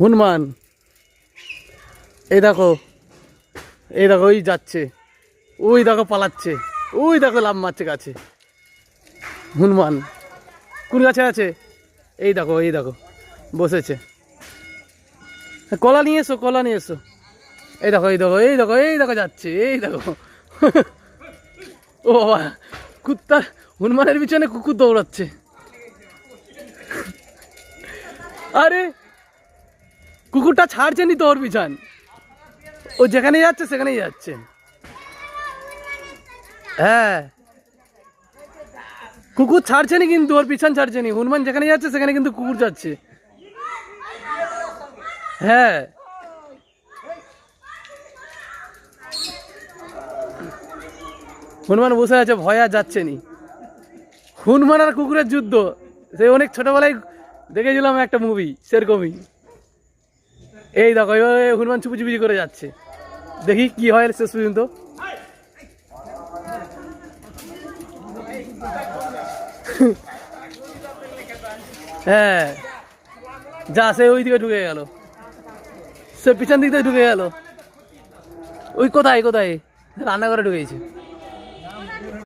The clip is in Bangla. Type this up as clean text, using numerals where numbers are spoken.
হনুমান এই দেখো, এই দেখো, ওই যাচ্ছে, ওই দেখো পালাচ্ছে, ওই দেখো লাফ মারছে গাছে। হনুমান কোন গাছে আছে? এই দেখো, এই দেখো বসেছে। কলা নিয়ে এসো, কলা নিয়ে এসো। এই দেখো, এই দেখো, এই দেখো, এই দেখো যাচ্ছে, এই দেখো। ও বাবা, কুত্তা, হনুমানের পিছনে কুকুর দৌড়াচ্ছে। আরে কুকুরটা ছাড়ছে নি তো ওর পিছন, ও যেখানে যাচ্ছে সেখানেই যাচ্ছে। হ্যাঁ, কুকুর ছাড়ছে নি কিন্তু, ওর পিছন ছাড়ছে নি। হনুমান যেখানে যাচ্ছে সেখানে কিন্তু কুকুর যাচ্ছে। হ্যাঁ, হনুমান বসে আছে, ভয় আর যাচ্ছে নি। হনুমান আর কুকুরের যুদ্ধ, সে অনেক ছোটবেলায় দেখেছিলাম একটা মুভি, সেরকমই। এই দেখো, এইভাবে হনুমান চুপি চুপি করে যাচ্ছে, দেখি কি হয় শেষ পর্যন্ত। হ্যাঁ, যা, সে ওই দিকে ঢুকে গেল, সে পিছন দিক থেকে ঢুকে গেল। ওই কোথায় কোথায় রান্নাঘরে ঢুকেছে।